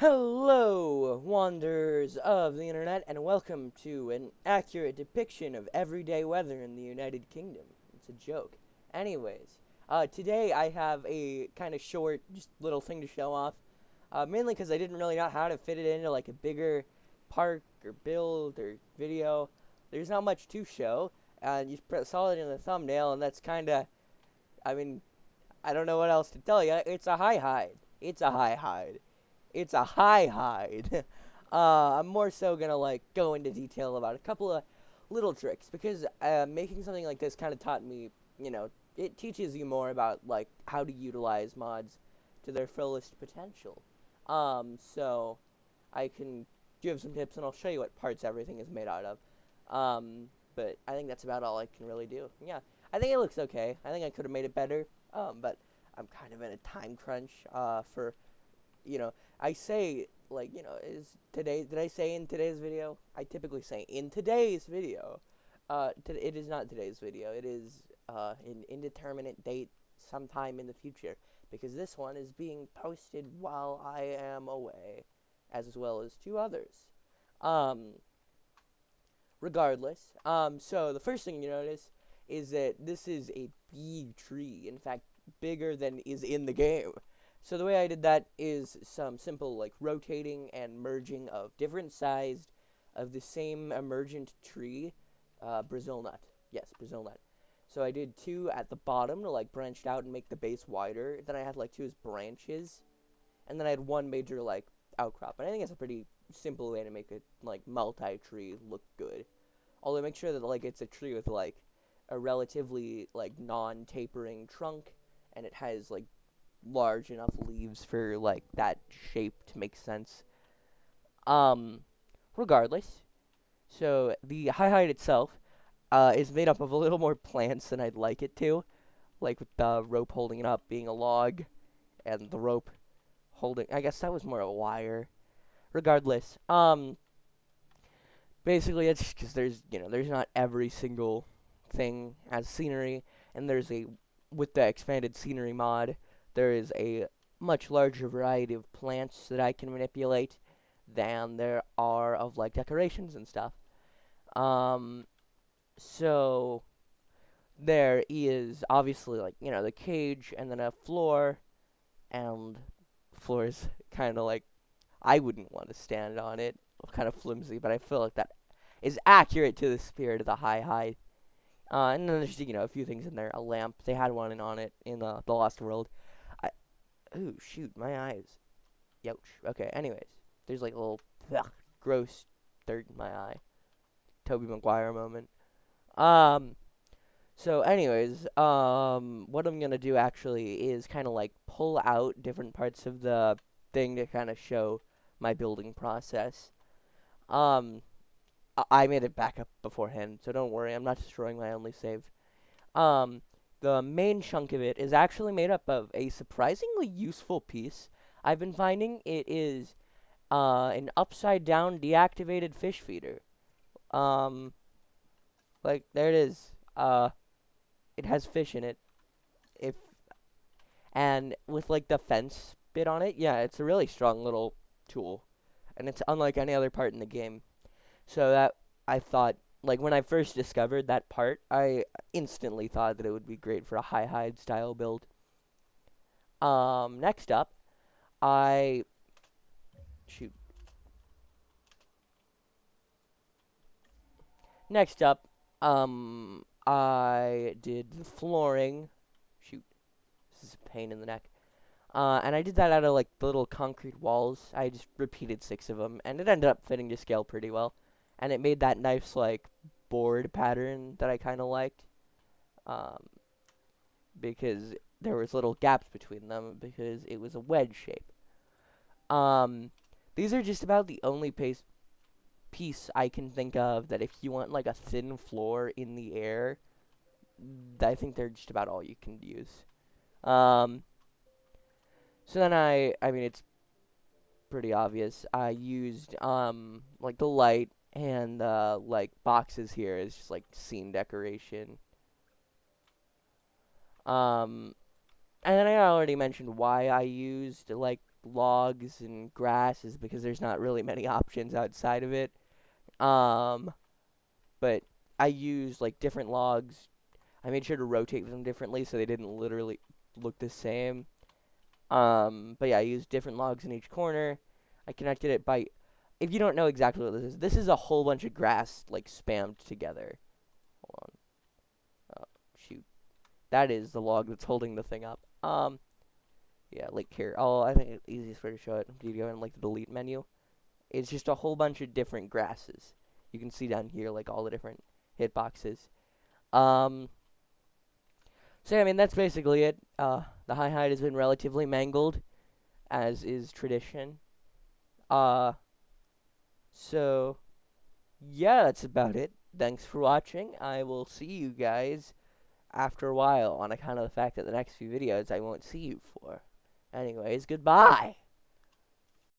Hello, wanderers of the internet, and welcome to an accurate depiction of everyday weather in the United Kingdom. It's a joke. Anyways, today I have a kind of short, just little thing to show off. Mainly because I didn't really know how to fit it into like a bigger park or build or video. There's not much to show, and you saw it in the thumbnail, and that's kind of, I mean, I don't know what else to tell you. It's a high hide. It's a high hide. It's a high hide. I'm more so gonna like go into detail about a couple of little tricks because making something like this kind of taught me, it teaches you more about like how to utilize mods to their fullest potential. So I can give some tips and I'll show you what parts everything is made out of. But I think that's about all I can really do. Yeah, I think it looks okay. I think I could have made it better. But I'm kind of in a time crunch. For you know, I say like is today. Did I say in today's video? I typically say in today's video. It is not today's video. It is an indeterminate date sometime in the future because this one is being posted while I am away, as well as two others. Um, Regardless, so the first thing you notice is that this is a big tree. In fact, bigger than is in the game. So the way I did that is some simple like rotating and merging of different sized of the same emergent tree, Brazil nut. Yes, Brazil nut. So I did two at the bottom to like branch it out and make the base wider. Then I had like two as branches, and then I had one major like outcrop. And I think it's a pretty simple way to make a like multi-tree look good. Although make sure that like it's a tree with like a relatively like non-tapering trunk, and it has like large enough leaves for like that shape to make sense. Um, Regardless, so the high height itself is made up of a little more plants than I'd like it to, like with the rope holding it up being a log, and the rope holding. I guess that was more a wire. Regardless, basically it's because there's not every single thing as scenery, and there's a with the expanded scenery mod, there is a much larger variety of plants that I can manipulate than there are of like decorations and stuff. Um, so there is obviously like the cage and then a floor, and floor is kind of like I wouldn't want to stand on it, kind of flimsy, but I feel like that is accurate to the spirit of the high hide. And then there's a few things in there. A lamp. They had one on it in the Lost World. I Ooh, shoot, my eyes. Youch. Okay. Anyways, there's like a little gross dirt in my eye. Tobey Maguire moment. Um. So, anyways, what I'm gonna do actually is kind of like pull out different parts of the thing to kind of show my building process. Um, I made it back up beforehand, so don't worry. I'm not destroying my only save. Um, the main chunk of it is actually made up of a surprisingly useful piece. I've been finding it is an upside down deactivated fish feeder. Um, like there it is. It has fish in it. If and with like the fence bit on it, yeah, it's a really strong little tool, and it's unlike any other part in the game. So that I thought, like when I first discovered that part, I instantly thought that it would be great for a high hide style build. Next up, I shoot. Next up, I did the flooring. Shoot, this is a pain in the neck. And I did that out of like the little concrete walls. I just repeated 6 of them, and it ended up fitting to scale pretty well. And it made that nice like board pattern that I kind of liked, um, because there was little gaps between them because it was a wedge shape. Um, these are just about the only piece I can think of that if you want like a thin floor in the air, I think they're just about all you can use. Um, so then I mean it's pretty obvious. I used like the light and like boxes here is just like scene decoration. Um, and then I already mentioned why I used like logs and grass is because there's not really many options outside of it. Um, but I used like different logs. I made sure to rotate them differently so they didn't literally look the same. But yeah, I used different logs in each corner. I connected it by. If you don't know exactly what this is a whole bunch of grass like spammed together. Hold on. Oh, shoot. That is the log that's holding the thing up. Yeah, like here. I think the easiest way to show it. You go in like the delete menu. It's just a whole bunch of different grasses. You can see down here like all the different hitboxes. So yeah, I mean that's basically it. The high hide has been relatively mangled, as is tradition. Uh, so yeah, that's about it. Thanks for watching. I will see you guys after a while on account of the fact that the next few videos I won't see you for. Anyways, goodbye.